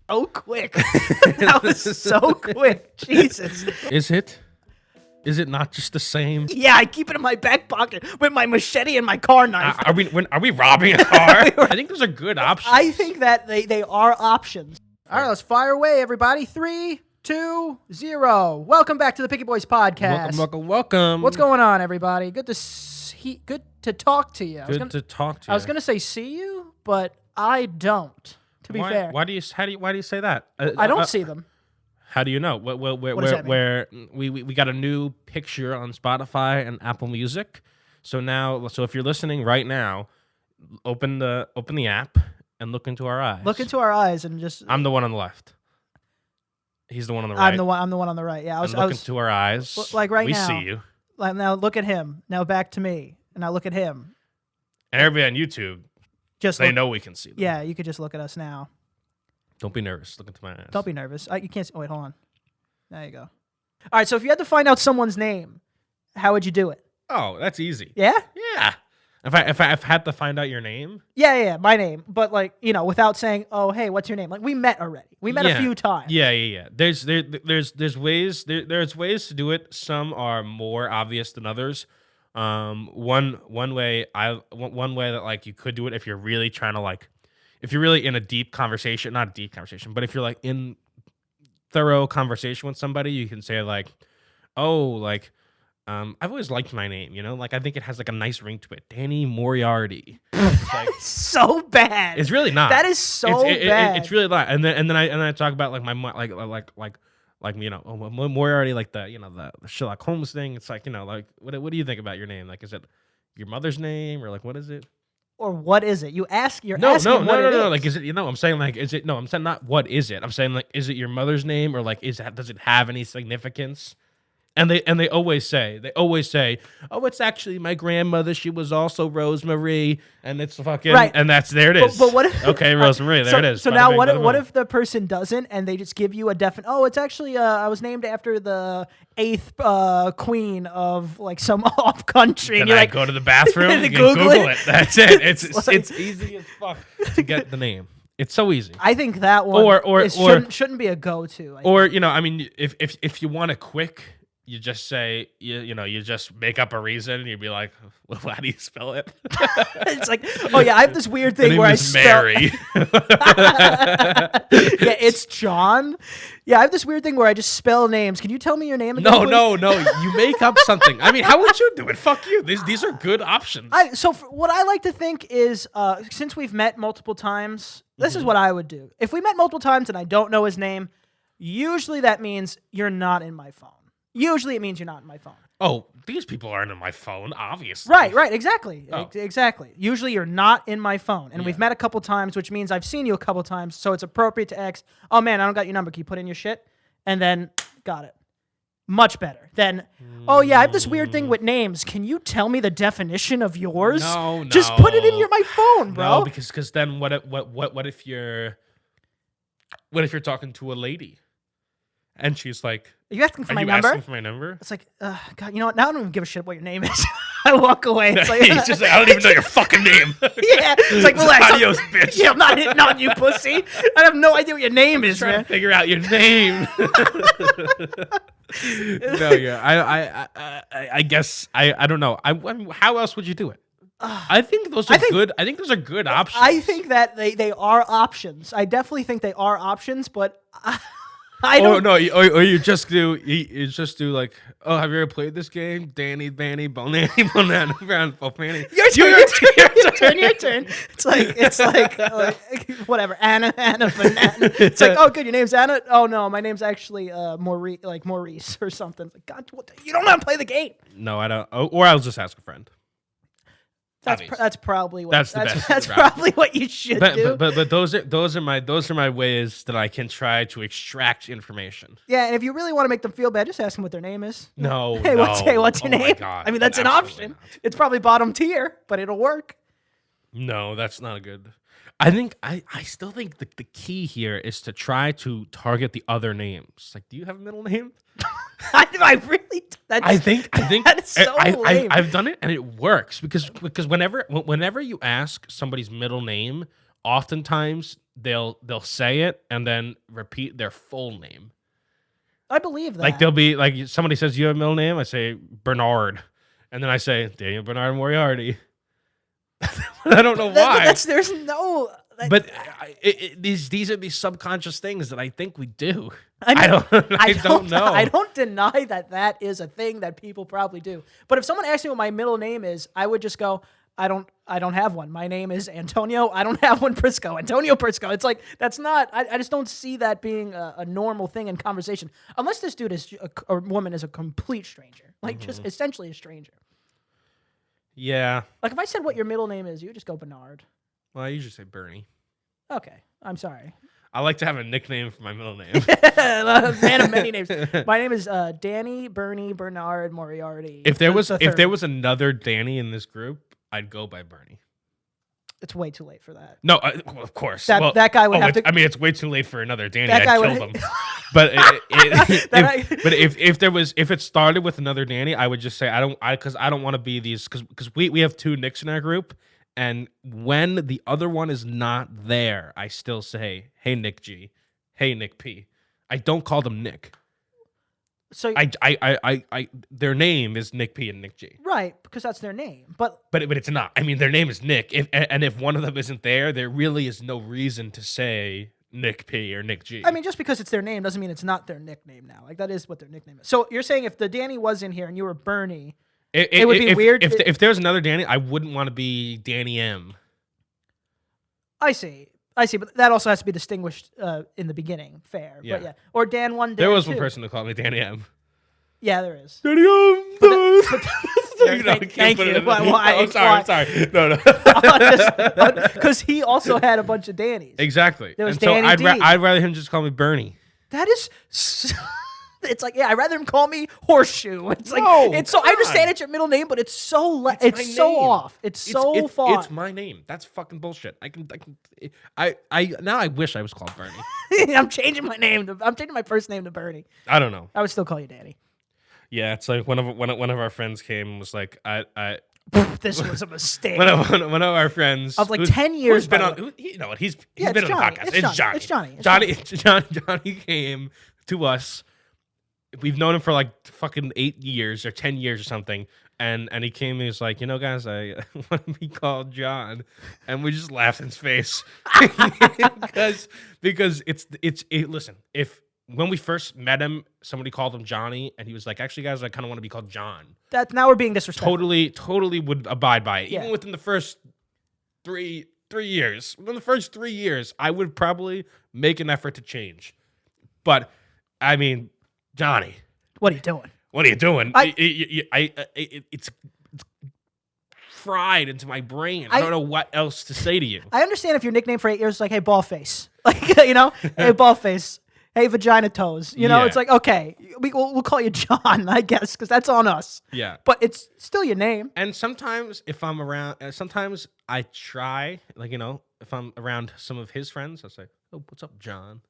so quick. That was so quick. Jesus. Is it not just the same? Yeah, I keep it in my back pocket with my machete and my car knife. Are we robbing a car? I think those are good options. I think that they are options. All right, let's fire away, everybody. 3, 2, 0. Welcome back to the Picky Boys podcast. Welcome. What's going on, everybody? Good to talk to you. Good to talk to you. I was gonna say see you, but I don't. To be fair, why do you say that? I don't see them. How do you know? Where we got a new picture on Spotify and Apple Music. So if you're listening right now, open the app and look into our eyes. Look into our eyes and just. I'm the one on the left. He's the one on the right. I'm the one on the right. Yeah, I was into our eyes. Like right now. We see you. Like now, look at him. Now back to me. And now look at him. And everybody on YouTube, they know we can see them. Yeah, you could just look at us now. Don't be nervous. Look into my eyes. Don't be nervous. You can't see. Oh, wait, hold on. There you go. All right, so if you had to find out someone's name, how would you do it? Oh, that's easy. Yeah? Yeah. If I had to find out your name? Yeah, my name. But without saying, "Oh, hey, what's your name?" Like we met already. We met a few times. Yeah. There's ways to do it. Some are more obvious than others. One way that like you could do it if you're really trying to if you're really in a deep conversation, not a deep conversation, but if you're like in thorough conversation with somebody, you can say like, "Oh, like I've always liked my name, I think it has like a nice ring to it. Danny Moriarty." It's so bad. It's really not. That is so bad. It's really not. And then I talk about like my Moriarty, like the Sherlock Holmes thing. It's like, what do you think about your name? Like, is it your mother's name or like what is it? Or what is it? You're asking no. is. Like, is it? I'm saying like, is it? No, I'm saying not what is it. I'm saying like, is it your mother's name or like, does it have any significance? And they always say, oh, it's actually my grandmother. She was also Rosemary, and it's fucking right. And there it is. But what if, okay, Rosemary, there it is. So now what if the person doesn't, and they just give you a definite? Oh, it's actually I was named after the 8th queen of like some off country. And you're go to the bathroom and Google it. That's it. It's easy as fuck to get the name. It's so easy. I think that one shouldn't be a go-to. If you want it quick. You just say, you just make up a reason, and you'd be like, well, how do you spell it? It's like, oh, yeah, I have this weird thing where I spell... Mary. Yeah, it's John. Yeah, I have this weird thing where I just spell names. Can you tell me your name again, please? No. You make up something. I mean, how would you do it? Fuck you. These are good options. What I like to think is, since we've met multiple times, this is what I would do. If we met multiple times and I don't know his name, usually that means you're not in my phone. Usually it means you're not in my phone. Oh, these people aren't in my phone, obviously. Right, exactly. Oh. Exactly. Usually you're not in my phone. And we've met a couple times, which means I've seen you a couple times, so it's appropriate to ask, oh man, I don't got your number. Can you put in your shit? And then, got it. Much better. Then, oh yeah, I have this weird thing with names. Can you tell me the definition of yours? No. Just put it in my phone, bro. No, because then what if you're talking to a lady? And she's like, "Are you asking for my number?" Asking for my number? It's like, God, you know what? Now I don't even give a shit what your name is. I walk away. It's like, he's just like, I don't even know your fucking name. Yeah, it's like, relax. Adios, bitch. Yeah, I'm not hitting on you, pussy. I have no idea what your name is, trying man. to figure out your name. No, yeah, I guess I don't know. I mean, how else would you do it? I think those are good. I think those are good options. I think that they are options. I definitely think they are options, but. I don't. Oh no! Or you just do like, oh, have you ever played this game? Danny, Bonanny, Bonanny. Your turn. It's like whatever. Anna, banana. It's like, oh, good. Your name's Anna. Oh no, my name's actually Maurice or something. It's like, God, you don't know how to play the game. No, I don't. Or I'll just ask a friend. That's probably what that's probably what you should do. But those are my ways that I can try to extract information. Yeah, and if you really want to make them feel bad, just ask them what their name is. No. What's your name? My God, I mean, that's an option. not. It's probably bottom tier, but it'll work. No, that's not a good. I still think the key here is to try to target the other names. Like, do you have a middle name? I really. I think that's so lame. I've done it and it works because whenever you ask somebody's middle name, oftentimes they'll say it and then repeat their full name. I believe that. Like they'll be like somebody says you have a middle name, I say Bernard, and then I say Daniel Bernard Moriarty. I don't know why. There's no. But these are these subconscious things that I think we do. I mean, I don't know. I don't deny that is a thing that people probably do. But if someone asked me what my middle name is, I would just go, I don't have one. My name is Antonio. I don't have one. Prisco. Antonio Prisco. It's like, that's not, I just don't see that being a normal thing in conversation. Unless this dude is, or woman is a complete stranger. Like, just essentially a stranger. Yeah. Like, if I said what your middle name is, you would just go Bernard. Well, I usually say Bernie. Okay. I'm sorry. I like to have a nickname for my middle name. Man of many names. My name is Danny, Bernie, Bernard, Moriarty. If there was another Danny in this group, I'd go by Bernie. It's way too late for that. No, well, of course. That guy would have to. I mean, it's way too late for another Danny. That guy I'd kill them. But if it started with another Danny, I would just say because I don't want to be these because we have two Nicks in our group, and when the other one is not there, I still say, "Hey Nick G, hey Nick P." I don't call them Nick. So their name is Nick P and Nick G. Right, because that's their name. But it's not. I mean, their name is Nick. If one of them isn't there, there really is no reason to say Nick P or Nick G. I mean, just because it's their name doesn't mean it's not their nickname now. Like, that is what their nickname is. So you're saying if the Danny was in here and you were Bernie, it would be weird. If there's another Danny, I wouldn't want to be Danny M. I see, but that also has to be distinguished in the beginning. Fair. Yeah. But yeah. Or Dan 1, Dan There was 2. one person who called me Danny M. Yeah, there is. Danny M. Thank you. Why? I'm sorry. No. Because he also had a bunch of Dannies. Exactly. There was and so Danny D. I'd rather him just call me Bernie. That is... It's like, yeah, I'd rather him call me Horseshoe. It's like, No, it's so. I understand it's your middle name, but it's so it's so name. off. It's so far. It's my name. That's fucking bullshit. I now I wish I was called Bernie. I'm changing my name. I'm changing my first name to Bernie. I don't know. I would still call you Danny. Yeah, it's like one of our friends came and was like, This was a mistake. One of our friends of like 10 years. Who's been on? You know what? He's been on the podcast. It's Johnny. Johnny came to us. We've known him for like fucking 8 years or 10 years or something. And he came and he was like, guys, I want to be called John. And we just laughed in his face. because listen, when we first met him, somebody called him Johnny, and he was like, actually, guys, I kind of want to be called John. Now we're being disrespectful. Totally would abide by it. Yeah. Even within the first 3 years. Within the first 3 years, I would probably make an effort to change. But, I mean... Johnny, what are you doing? It's fried into my brain. I don't know what else to say to you. I understand if your nickname for 8 years is like, hey, ball face. Like, hey, ball face. Hey, vagina toes. It's like, okay, we'll call you John, I guess, because that's on us. Yeah. But it's still your name. And sometimes if I'm around, sometimes I try, like, if I'm around some of his friends, I'll say, oh, what's up, John?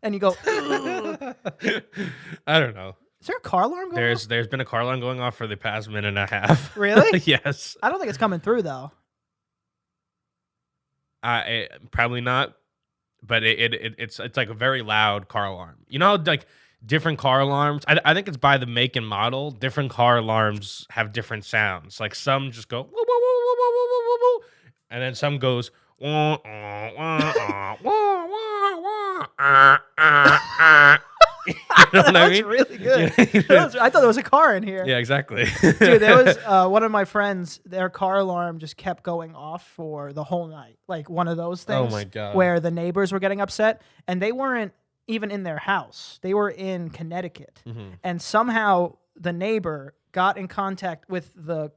And you go, I don't know. Is there a car alarm going off? There's been a car alarm going off for the past minute and a half. Really? Yes. I don't think it's coming through, though. Probably not. But it's like a very loud car alarm. Like different car alarms. I think it's by the make and model. Different car alarms have different sounds. Like some just go woo, woo, woo, woo, woo, woo, woo, woo, and then some goes wah, wah, wah, wah, wah, wah, you know what I mean? Really good. Yeah. I thought there was a car in here. Yeah, exactly. Dude, there was one of my friends, their car alarm just kept going off for the whole night. Like one of those things. Oh my God. Where the neighbors were getting upset and they weren't even in their house. They were in Connecticut. Mm-hmm. And somehow the neighbor got in contact with the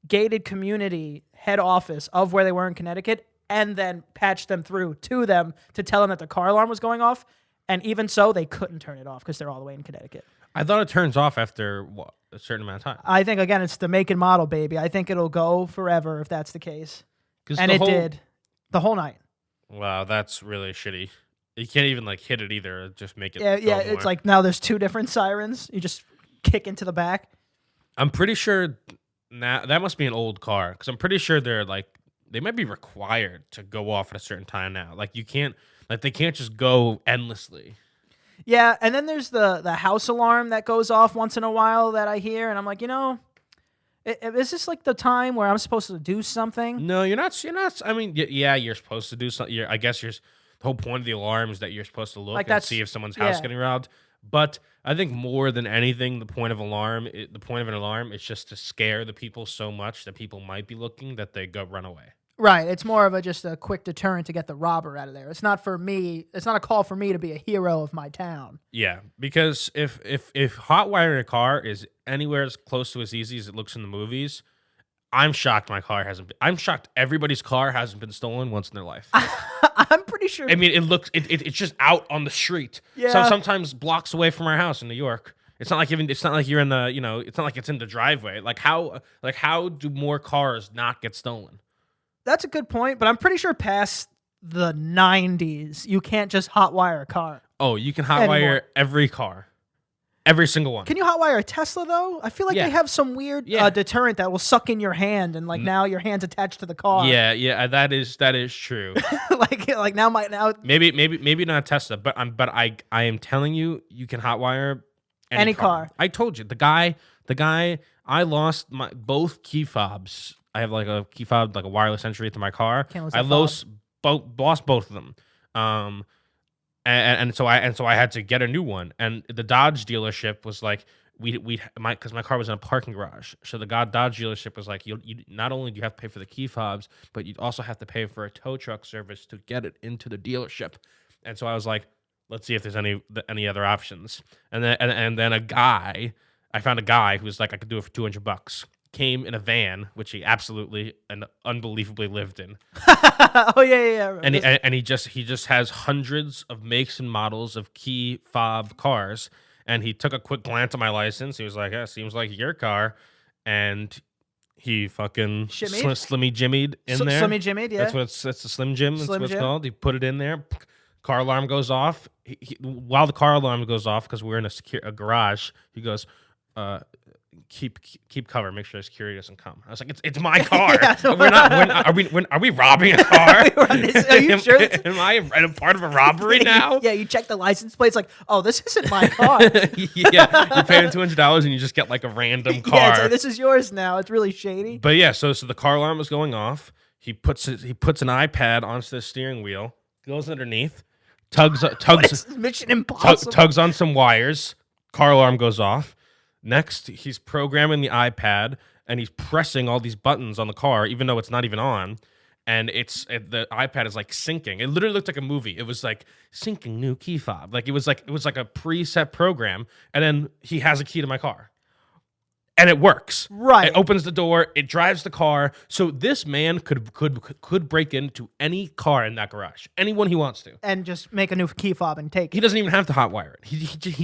gated community head office of where they were in Connecticut and then patched them through to them to tell them that the car alarm was going off. And even so, they couldn't turn it off because they're all the way in Connecticut. I thought it turns off after a certain amount of time. I think, again, it's the make and model, baby. I think it'll go forever if that's the case. And it did. The whole night. Wow, that's really shitty. You can't even like hit it either. Just make it. Yeah. It's like now there's two different sirens. You just kick into the back. I'm pretty sure now that must be an old car because I'm pretty sure they're like they might be required to go off at a certain time now. Like they can't just go endlessly. Yeah, and then there's the house alarm that goes off once in a while that I hear, and I'm like, is this like the time where I'm supposed to do something? No, you're not. You're not. I mean, yeah, you're supposed to do something. I guess the whole point of the alarm is that you're supposed to look Like and see if someone's house is getting robbed. But I think more than anything, the point of an alarm is just to scare the people so much that people might be looking that they go run away. Right. It's more of just a quick deterrent to get the robber out of there. It's not for me. It's not a call for me to be a hero of my town. Yeah, because if hot wiring a car is anywhere as close to as easy as it looks in the movies, I'm shocked my car hasn't been. I'm shocked everybody's car hasn't been stolen once in their life. I'm pretty sure. I mean, it's just out on the street. Yeah. So sometimes blocks away from our house in New York. It's not like you're in the, it's not like it's in the driveway. Like how do more cars not get stolen? That's a good point, but I'm pretty sure past the 90s, you can't just hotwire a car. Oh, you can hotwire every car. Every single one. Can you hotwire a Tesla, though? I feel like they have some weird deterrent that will suck in your hand, and now your hand's attached to the car. Yeah, that is true. like now. Maybe not a Tesla, but I am telling you, you can hotwire any car. I told you, the guy, I lost both key fobs. I have like a key fob, like a wireless entry to my car. I lost both of them. And so I had to get a new one. And the Dodge dealership was like, because my car was in a parking garage. So the Dodge dealership was like, you not only do you have to pay for the key fobs, but you also have to pay for a tow truck service to get it into the dealership. And so I was like, let's see if there's any other options. And then I found a guy who was like, I could do it for $200. Came in a van, which he absolutely and unbelievably lived in. Oh yeah. And he just has hundreds of makes and models of key fob cars. And he took a quick glance at my license. He was like, "Yeah, seems like your car." And he fucking slimmy jimmied in there. Slimmy jimmied, yeah. That's a slim jim. That's what it's called. He put it in there. Car alarm goes off. While the car alarm goes off, because we're in a garage, he goes, keep cover. Make sure security doesn't come. I was like, it's my car. Are we robbing a car? Are you sure? Am I a part of a robbery now? Yeah, you check the license plates. Like, oh, this isn't my car. Yeah, you're paying $200 and you just get like a random car. Yeah, it's like, this is yours now. It's really shady. But yeah, so the car alarm was going off. He puts an iPad onto the steering wheel, goes underneath, tugs Mission Impossible. Tugs on some wires. Car alarm goes off. Next, he's programming the iPad and he's pressing all these buttons on the car, even though it's not even on. And the iPad is like syncing. It literally looked like a movie. It was like syncing new key fob. Like it was like a preset program. And then he has a key to my car, and it works. Right. It opens the door. It drives the car. So this man could break into any car in that garage, anyone he wants to, and just make a new key fob and take it. He doesn't even have to hotwire it. He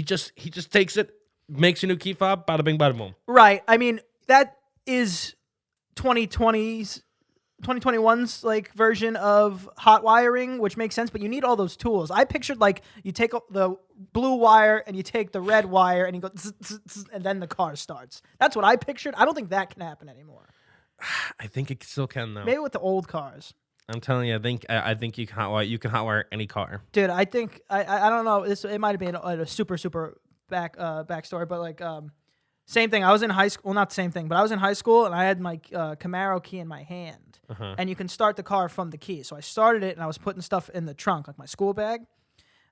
just takes it. Makes a new key fob, bada bing, bada boom. Right. I mean, that is 2021's like version of hot wiring, which makes sense, but you need all those tools. I pictured like you take the blue wire and you take the red wire and you go zzz, zzz, zzz, and then the car starts. That's what I pictured. I don't think that can happen anymore. I think it still can though. Maybe with the old cars. I'm telling you, I think you can hotwire any car. Dude, I think I don't know. It might have been a super backstory, but like same thing. I was in high school. Well, not the same thing, but I was in high school and I had my Camaro key in my hand, and you can start the car from the key. So I started it and I was putting stuff in the trunk, like my school bag.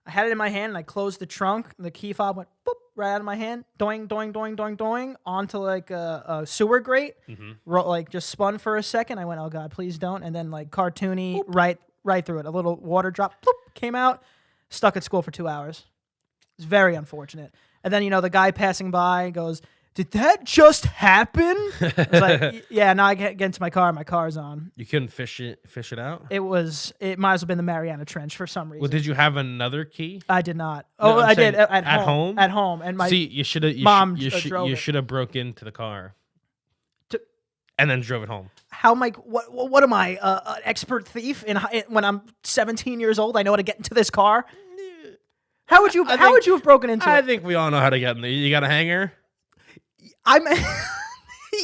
I had it in my hand and I closed the trunk. And the key fob went boop right out of my hand, doing, doing, doing, doing, doing, onto like a sewer grate. Like just spun for a second. I went, oh god, please don't. And then like cartoony, boop. right through it. A little water drop, boop, came out. Stuck at school for 2 hours. It's very unfortunate. And then, the guy passing by goes, did that just happen? I was like, yeah, now I get into my car. My car's on. You couldn't fish it out? It might as well have been the Mariana Trench for some reason. Well, did you have another key? I did not. No, I did at home. At home. And my you should have drove you it. should have broke into the car. And then drove it home. How am I? What am I? An expert thief? When I'm 17 years old, I know how to get into this car. How would you have broken into it? I think we all know how to get in there. You got a hanger?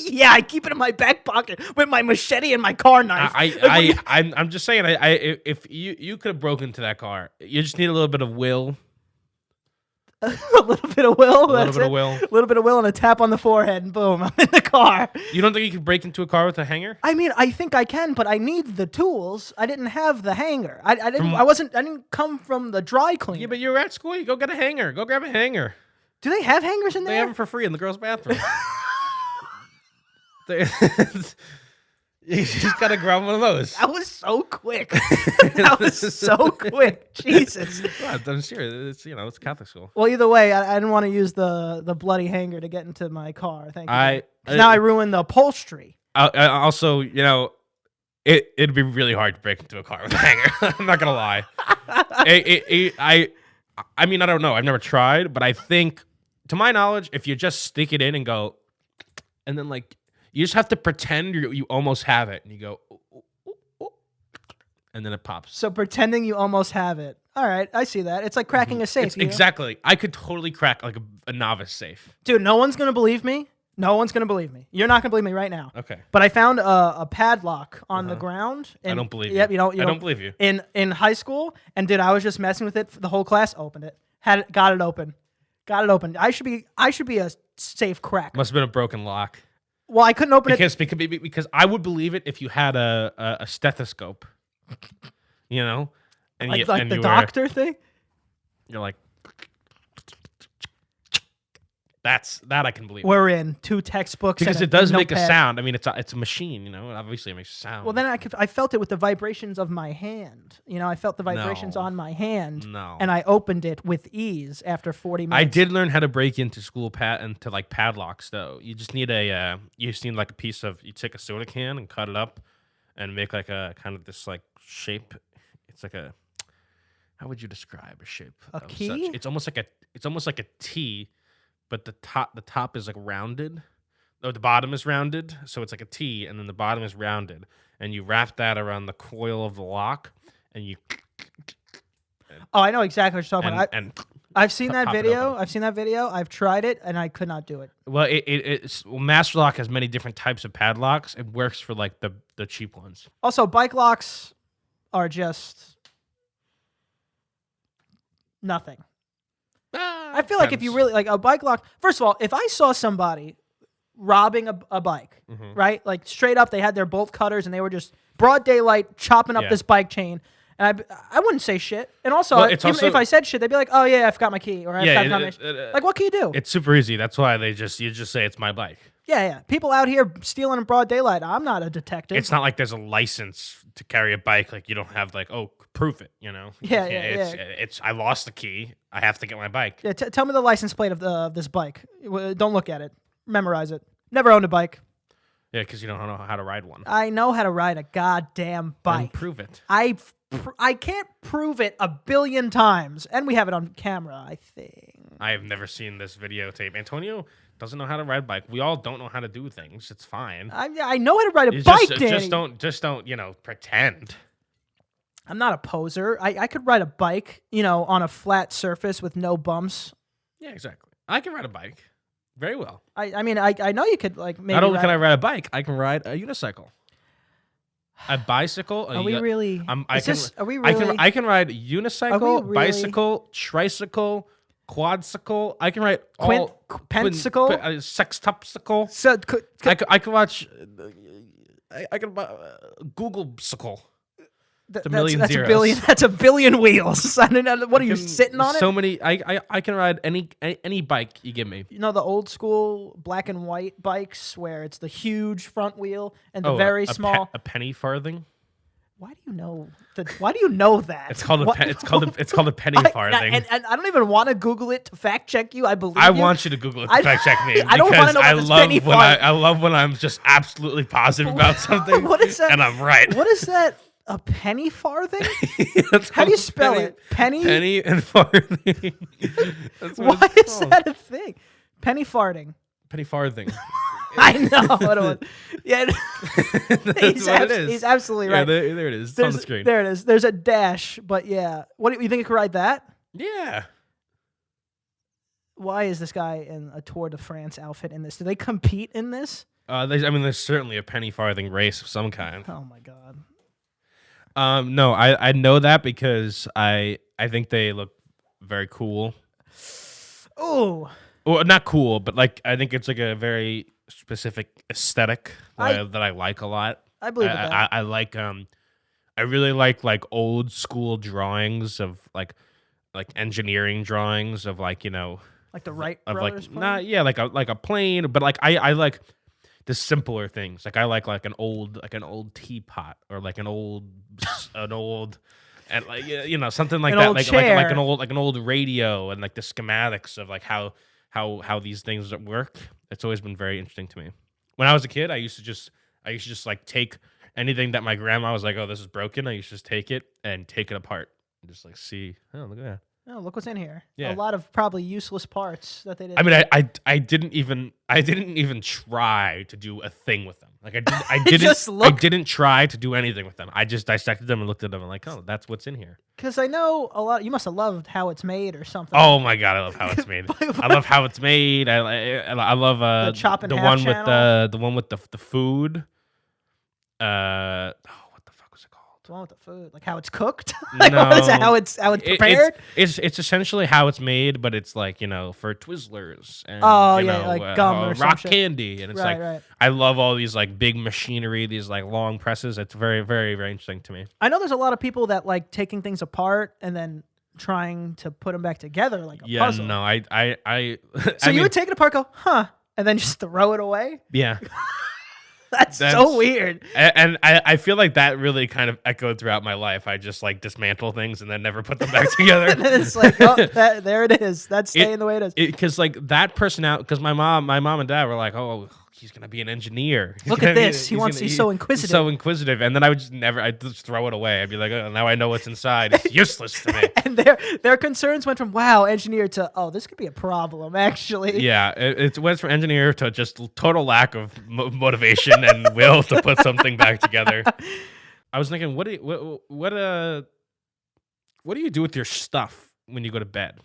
Yeah, I keep it in my back pocket with my machete and my car knife. I'm just saying. If you could have broken into that car, you just need a little bit of will. A little bit of will. A little bit of will. A little bit of will and a tap on the forehead, and boom, I'm in the car. You don't think you could break into a car with a hanger? I mean, I think I can, but I need the tools. I didn't have the hanger. I didn't come from the dry cleaner. Yeah, but you were at school. You go get a hanger. Go grab a hanger. Do they have hangers in there? They have them for free in the girls' bathroom. You just gotta grab one of those. That was so quick. That was so quick. Jesus. I'm sure it's it's Catholic school. Well, either way, I didn't want to use the bloody hanger to get into my car. Thank you. 'Cause now I ruined the upholstery. I also, it'd be really hard to break into a car with a hanger. I'm not gonna lie. I mean, I don't know. I've never tried, but I think, to my knowledge, if you just stick it in and go, and then you just have to pretend you almost have it, and you go, ooh, ooh, ooh, and then it pops. So pretending you almost have it. All right, I see that. It's like cracking a safe. Exactly. I could totally crack a novice safe. Dude, no one's gonna believe me. No one's gonna believe me. You're not gonna believe me right now. Okay. But I found a padlock on the ground. I don't believe you. Yep, I don't believe you. In high school, and dude, I was just messing with it. The whole class opened it. Got it open. I should be a safe cracker. Must have been a broken lock. Well, I couldn't open it because I would believe it if you had a stethoscope, and the doctor thing. You're like, that I can believe. We're in 2 textbooks because it does make a sound. I mean, it's a machine, Obviously, it makes a sound. Well, then I felt it with the vibrations of my hand. I felt the vibrations on my hand. No. And I opened it with ease after 40 minutes. I did learn how to break into school into padlocks though. You just need a piece of, you take a soda can and cut it up and make like a kind of this shape. It's like how would you describe a shape? A key? It's almost like a T. But the top is rounded. No, the bottom is rounded, so it's like a T, and then the bottom is rounded. And you wrap that around the coil of the lock, and you. Oh, I know exactly what you're talking about. I've seen that video. I've tried it, and I could not do it. Well, Master Lock has many different types of padlocks. It works for the cheap ones. Also, bike locks are just nothing. I feel like if you really a bike lock, first of all, if I saw somebody robbing a bike, right? Straight up, they had their bolt cutters and they were just broad daylight chopping up this bike chain. And I wouldn't say shit. And also, if I said shit, they'd be like, "Oh yeah, I forgot my key," or "I forgot combination." What can you do? It's super easy. That's why you just say it's my bike. Yeah. People out here stealing in broad daylight. I'm not a detective. It's not like there's a license to carry a bike. You don't have proof it. Yeah. It's I lost the key. I have to get my bike. Yeah. Tell me the license plate of this bike. Don't look at it. Memorize it. Never owned a bike. Yeah, because you don't know how to ride one. I know how to ride a goddamn bike. Then prove it. I can't prove it 1 billion times, and we have it on camera, I think. I have never seen this videotape. Antonio doesn't know how to ride a bike. We all don't know how to do things. It's fine. I know how to ride a bike, Danny. Just don't pretend. I'm not a poser. I could ride a bike, on a flat surface with no bumps. Yeah, exactly. I can ride a bike very well. I mean, I know you could maybe. Not only can I ride a bike, I can ride a unicycle. A bicycle. Are we really? I can ride unicycle, bicycle, tricycle, quadcycle. I can ride pensicle, sextupsicle. So I can watch. I can Google-sicle. That's a billion. That's a billion wheels. I don't know. What are you sitting on it? So many. I can ride any bike you give me. The old school black and white bikes where it's the huge front wheel and the very small a penny farthing. Why do you know that? Why do you know that? It's called a penny farthing. And I don't even want to Google it to fact check you. I believe I want you to Google it to fact check me. I don't want to know about this penny farthing. I love when I'm just absolutely positive about something. What is that? And I'm right. What is that? A penny farthing? How do you spell it? Penny and farthing. Why is that a thing? Penny farting. Penny farthing. I know. Yeah, That's what it is. He's absolutely right. Yeah, there it is. It's on the screen. There it is. There's a dash, but yeah. What do you think you could ride that? Yeah. Why is this guy in a Tour de France outfit in this? Do they compete in this? I mean, there's certainly a penny farthing race of some kind. Oh my god. No, I know that because I think they look very cool. Oh, Well, not cool, but like I think it's like a very specific aesthetic I that I like a lot. I believe in that. I like I really like old school drawings of like engineering drawings of like Like the Wright of like brothers. not yeah like a plane, but like I like the simpler things. Like I like an old teapot or like an old and like something like An that old like chair. like an old radio and like the schematics of like how these things work. It's always been very interesting to me. When I was a kid, I used to just like take anything that my grandma was like, "Oh, this is broken." I used to just take it and take it apart and just like see, oh, look at that. Oh, look what's in here. Yeah. A lot of probably useless parts that they didn't. I mean, I didn't even try to do a thing with them. Like I didn't Just I look. didn't try to do anything with them. I just dissected them and looked at them and like, oh, that's what's in here. Because I know a lot. You must have loved how it's made or something. Oh my god, I love how it's made. I love how it's made. I love The chop and the half one with channel? the one with the food. Oh, what the fuck was it called? What's wrong with the food? Like how it's cooked? Like what is it? No. How it's prepared? It's essentially how it's made, but it's like for Twizzlers and Oh, yeah, like gum or some rock shit. candy, and it's Right, like right. I love all these like big machinery, these like long presses. It's very very very interesting to me. I know there's a lot of people that like taking things apart and then trying to put them back together like a Yeah, puzzle. no, I So you would take it apart, go, huh, and then just throw it away? yeah. That's so weird. And I feel like that really kind of echoed throughout my life. I just like dismantle things and then never put them back together. And then it's like, oh, there it is. That's staying the way it is. Because like that personality, because my mom and dad were like, oh, he's gonna be an engineer. Look at this. He's so inquisitive. So inquisitive. And then I'd just throw it away. I'd be like, oh, now I know what's inside. It's useless to me. And their concerns went from wow, engineer to oh, this could be a problem actually. Yeah, it went from engineer to just total lack of motivation and will to put something back together. I was thinking, what do you do with your stuff when you go to bed?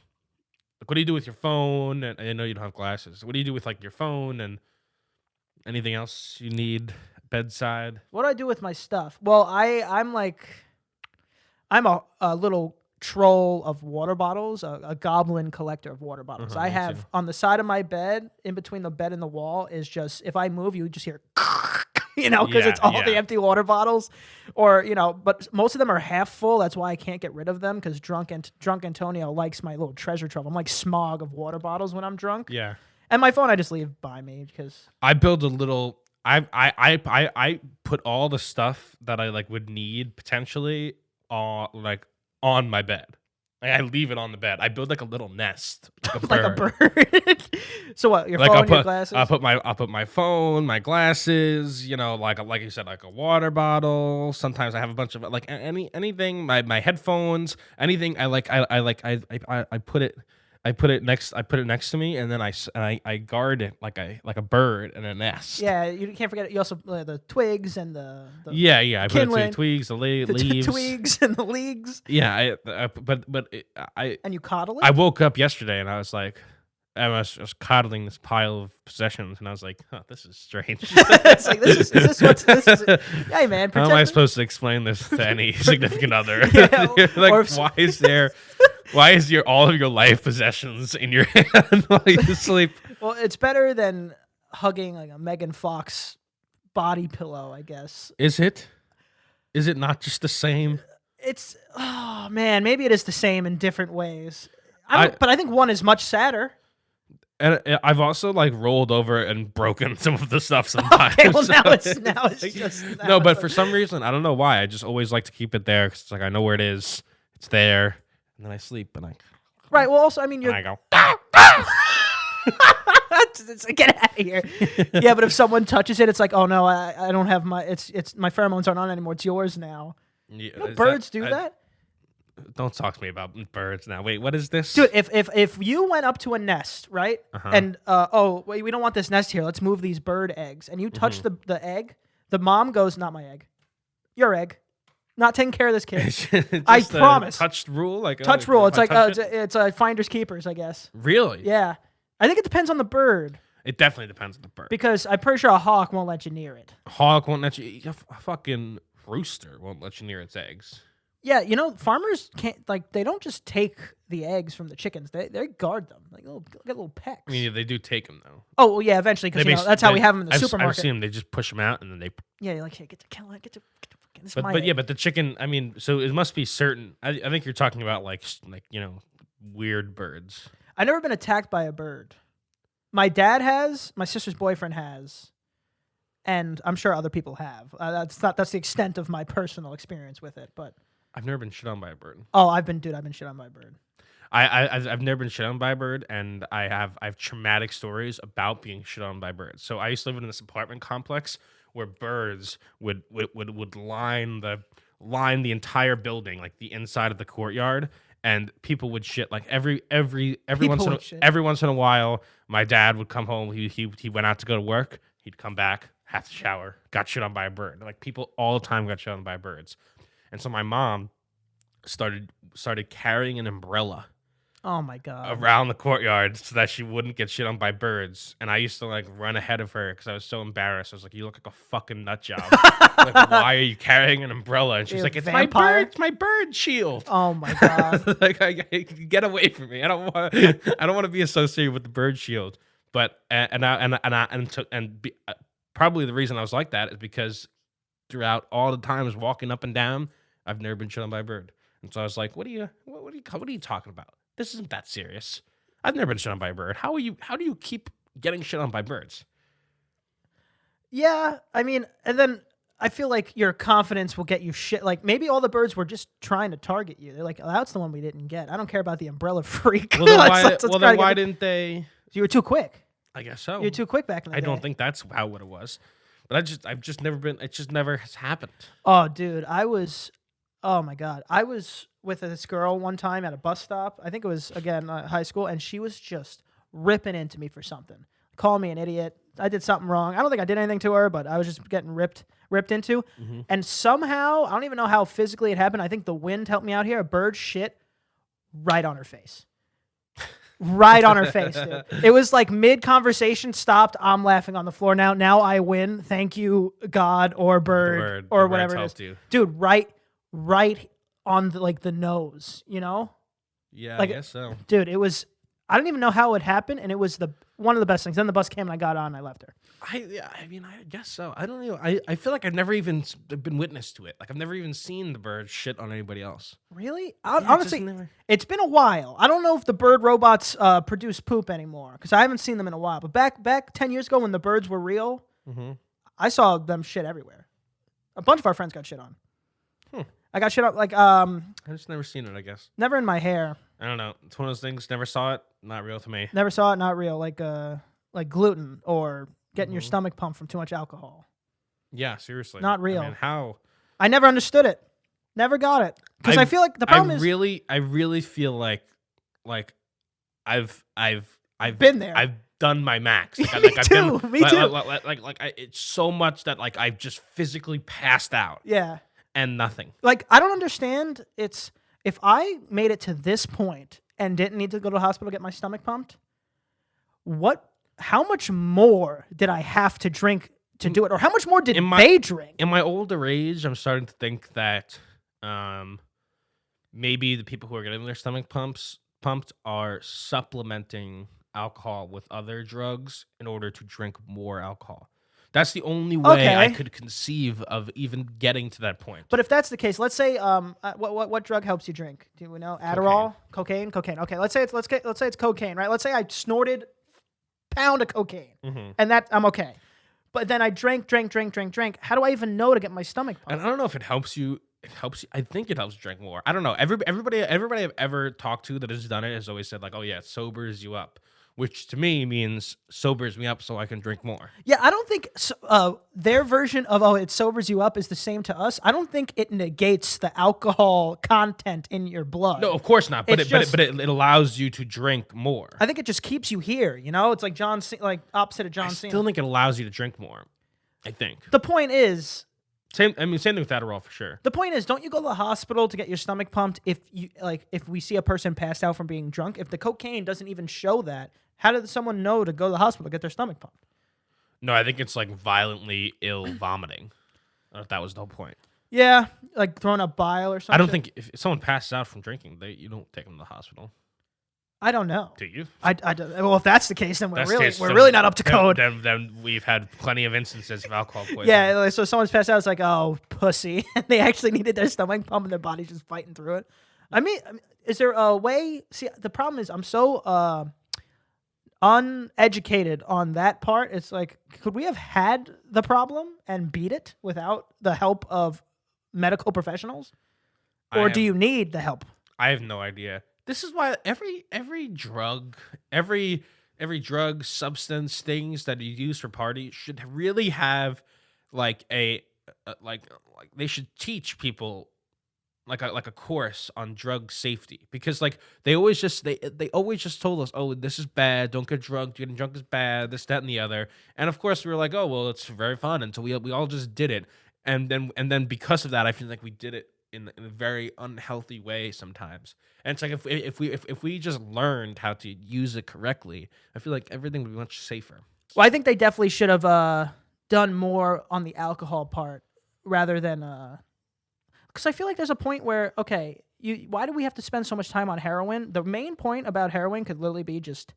Like, what do you do with your phone? And I know you don't have glasses. What do you do with like your phone and anything else you need bedside? What do I do with my stuff? Well, I'm a little troll of water bottles, a goblin collector of water bottles. I Me have too. on the side of my bed, in between the bed and the wall, is just if I move, you just hear, because it's all the Yeah. empty water bottles, or but most of them are half full. That's why I can't get rid of them because drunk Antonio likes my little treasure trove. I'm like Smog of water bottles when I'm drunk. Yeah. And my phone I just leave by me because I build a little. I put all the stuff that I like would need potentially on my bed. Like, I leave it on the bed. I build like a little nest, like a bird. like a bird. So what? Your Like phone, your glasses. I'll put my phone, my glasses. Like you said, like a water bottle. Sometimes I have a bunch of like anything. My headphones, anything. I put it. I put it next to me, and then I guard it like a bird in a nest. Yeah, you can't forget. You also the twigs and the Yeah. I put it to kindling, the twigs, the the leaves. twigs and the leagues, Yeah. I and you coddle it. I woke up yesterday and I was like, I was coddling this pile of possessions, and I was like, huh, this is strange. It's like is this what's this is? Hey man, How am I protect- supposed to explain this to any significant other? Yeah, Like, or if- why is all of your life possessions in your hand while you sleep? Well, it's better than hugging like a Megan Fox body pillow, I guess. Is it? Is it not just the same? It's man, maybe it is the same in different ways. But I think one is much sadder. And I've also like rolled over and broken some of the stuff sometimes. Okay, well now it's Like, just no, but for some reason I don't know why. I just always like to keep it there because it's like I know where it is. It's there, and then I sleep and right. Well, also I mean you're I go. get out of here. Yeah, but if someone touches it, it's like, oh no, I don't have my it's my pheromones aren't on anymore. It's yours now. Yeah, You know, is birds do that. Don't talk to me about birds now. Wait, what is this? Dude, if you went up to a nest, right, Uh-huh. and oh wait, we don't want this nest here. Let's move these bird eggs, and you touch the egg, the mom goes, not my egg, your egg, not taking care of this kid. I Just a promise. Touched rule, like Touch if rule. I It's like touch it? it's finders keepers, I guess. Really? Yeah, I think it depends on the bird. It definitely depends on the bird. Because I'm pretty sure a hawk won't let you near it. Hawk won't let you. A fucking rooster won't let you near its eggs. Yeah, farmers can't they don't just take the eggs from the chickens. They guard them get little pecks. I mean, they do take them though. Oh well, yeah, eventually because that's how we have them in the supermarket. I've seen them. They just push them out and then they. Yeah, you're like, hey, get to kill it, get to fucking. But the chicken. I mean, so it must be certain. I think you're talking about like weird birds. I've never been attacked by a bird. My dad has. My sister's boyfriend has. And I'm sure other people have. That's the extent of my personal experience with it, but. I've never been shit on by a bird. Oh, I've been shit on by a bird. I've never been shit on by a bird, and I have traumatic stories about being shit on by birds. So I used to live in this apartment complex where birds would line the entire building, like the inside of the courtyard, and people would shit like every once in a while. My dad would come home. He went out to go to work. He'd come back, have to shower, got shit on by a bird. Like people all the time got shit on by birds. And so my mom started carrying an umbrella Oh my god! around the courtyard so that she wouldn't get shit on by birds. And I used to like run ahead of her because I was so embarrassed. I was like, "You look like a fucking nut job. Like, why are you carrying an umbrella?" And she's like, "It's vampire? my bird shield." Oh my god! Like, get away from me. I don't want to be associated with the bird shield. But probably the reason I was like that is because throughout all the times walking up and down, I've never been shit on by a bird. And so I was like, what are you talking about? This isn't that serious. I've never been shit on by a bird. How do you keep getting shit on by birds? Yeah, I mean, and then I feel like your confidence will get you shit. Like maybe all the birds were just trying to target you. They're like, oh, that's the one we didn't get. I don't care about the umbrella freak. Well, then why didn't they? You were too quick. I guess so. You're too quick back in the day. I don't think that's how it was. But I've just never been. It just never has happened. Oh, dude, oh my god, I was with this girl one time at a bus stop. I think it was again high school, and she was just ripping into me for something. Call me an idiot. I did something wrong. I don't think I did anything to her, but I was just getting ripped into. Mm-hmm. And somehow, I don't even know how physically it happened. I think the wind helped me out here. A bird shit right on her face. Right on her face, dude. It was like mid-conversation, stopped. I'm laughing on the floor now. Now I win. Thank you, God or bird or whatever it is. Dude, right on the nose, you know? Yeah, like, I guess so. Dude, it was, I don't even know how it happened, and it was one of the best things. Then the bus came and I got on and I left her. I mean, I guess so. I don't know. I feel like I've never even been witness to it. Like I've never even seen the bird shit on anybody else. Really? Honestly, it's been a while. I don't know if the bird robots produce poop anymore because I haven't seen them in a while. But back 10 years ago when the birds were real, mm-hmm. I saw them shit everywhere. A bunch of our friends got shit on. I got shit on I just never seen it, I guess. Never in my hair. I don't know. It's one of those things. Never saw it. Not real to me. Never saw it. Not real. Like gluten or getting your stomach pumped from too much alcohol. Yeah, seriously. Not real. I mean, how? I never understood it. Never got it. Because I feel like the problem is I really feel like I've been there. I've done my max. Like, me too. It's so much that like I've just physically passed out. Yeah. And nothing. Like I don't understand. It's if I made it to this point and didn't need to go to the hospital to get my stomach pumped, how much more did I have to drink to do it? Or how much more did they drink? In my older age, I'm starting to think that maybe the people who are getting their stomach pumped are supplementing alcohol with other drugs in order to drink more alcohol. That's the only way I could conceive of even getting to that point. But if that's the case, let's say what drug helps you drink? Do we know? Adderall, cocaine. Okay, let's say it's cocaine, right? Let's say I snorted a pound of cocaine, and that I'm okay. But then I drank. How do I even know to get my stomach pumped? And I don't know if it helps you. It helps you. I think it helps you drink more. I don't know. Everybody I've ever talked to that has done it has always said like, "Oh yeah, it sobers you up." Which to me means sobers me up so I can drink more. Yeah, I don't think their version of, it sobers you up is the same to us. I don't think it negates the alcohol content in your blood. No, of course not. But it allows you to drink more. I think it just keeps you here, you know? It's like opposite of John Cena. I still think it allows you to drink more. I think. The point is, Same thing with Adderall for sure. The point is, don't you go to the hospital to get your stomach pumped if we see a person passed out from being drunk? If the cocaine doesn't even show that, how did someone know to go to the hospital to get their stomach pumped? No, I think it's like violently ill vomiting. I don't know if that was the whole point. Yeah, like throwing up bile or something. I don't think if someone passes out from drinking, you don't take them to the hospital. I don't know. Do you? I don't, well, if that's the case, then we're Then really not up to code. Then we've had plenty of instances of alcohol poisoning. Yeah, like, so someone's passed out. It's like, oh, pussy. And they actually needed their stomach pump, and their body's just fighting through it. I mean, is there a way? See, the problem is I'm so uneducated on that part. It's like, could we have had the problem and beat it without the help of medical professionals? Or do you need the help? I have no idea. This is why every drug, every substance, things that you use for party should really have like like they should teach people like a course on drug safety, because like they always just told us, oh, this is bad, don't get drunk, getting drunk is bad, this, that, and the other. And of course we were like, oh well, it's very fun until we all just did it. And then because of that, I feel like we did it in a very unhealthy way sometimes. And it's like if we just learned how to use it correctly, I feel like everything would be much safer. Well, I think they definitely should have done more on the alcohol part rather than because I feel like there's a point where, okay, why do we have to spend so much time on heroin? The main point about heroin could literally be just,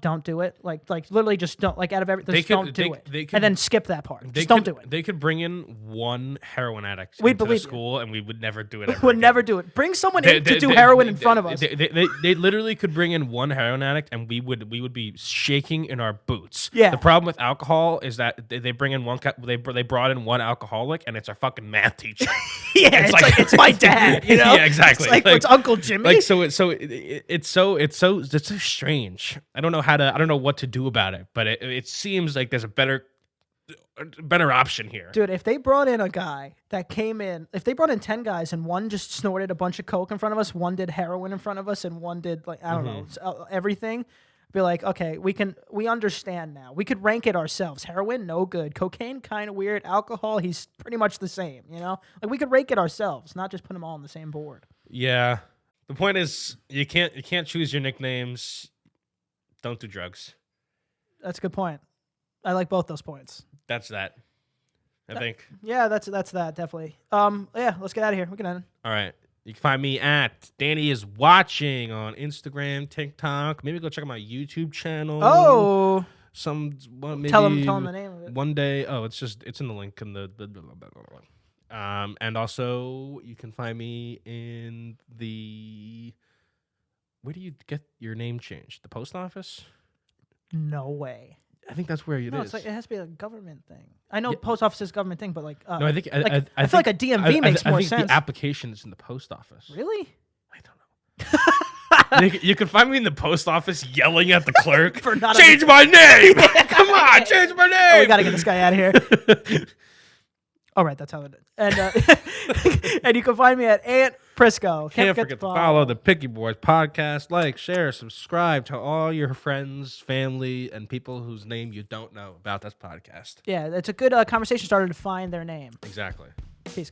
don't do it. Like literally just don't, like out of everything, don't do it. And then skip that part. Just don't do it. They could bring in one heroin addict We'd into the believe school, and we would never do it ever Would again. never do it. Bring someone in to do heroin in front of us. They literally could bring in one heroin addict, and we would be shaking in our boots. Yeah. The problem with alcohol is that they bring in they brought in one alcoholic, and it's our fucking math teacher. Yeah, it's like it's my dad. Yeah, exactly. It's like it's Uncle Jimmy. Like it's so strange. I don't know what to do about it, but it seems like there's a better option here. Dude, if they brought in a guy that came in, if they brought in 10 guys and one just snorted a bunch of coke in front of us, one did heroin in front of us, and one did like, I don't know, everything, be like, okay, we understand now. We could rank it ourselves. Heroin, no good. Cocaine, kind of weird. Alcohol, he's pretty much the same, Like we could rank it ourselves, not just put them all on the same board. Yeah. The point is you can't choose your nicknames. Don't do drugs. That's a good point. I like both those points. That's that. I think. Yeah, that's that, definitely. Yeah, let's get out of here. We can end it. All right. You can find me at Danny is Watching on Instagram, TikTok. Maybe go check out my YouTube channel. Oh. Maybe Tell them the name of it. One day. Oh, it's in the link in the and also you can find me in the. Where do you get your name changed? The post office? No way. I think that's where it is. It's like it has to be a government thing. I know post office is government thing, but like no, I think I feel like a DMV makes more sense. The application is in the post office. Really? I don't know. You can find me in the post office yelling at the clerk for not change my name. Come on, change my name. Oh, we gotta get this guy out of here. All right, that's how it is. And and you can find me at Ant Prisco. Can't forget to follow the Picky Boys podcast. Like, share, subscribe to all your friends, family, and people whose name you don't know about this podcast. Yeah, it's a good conversation starter to find their name. Exactly. Peace.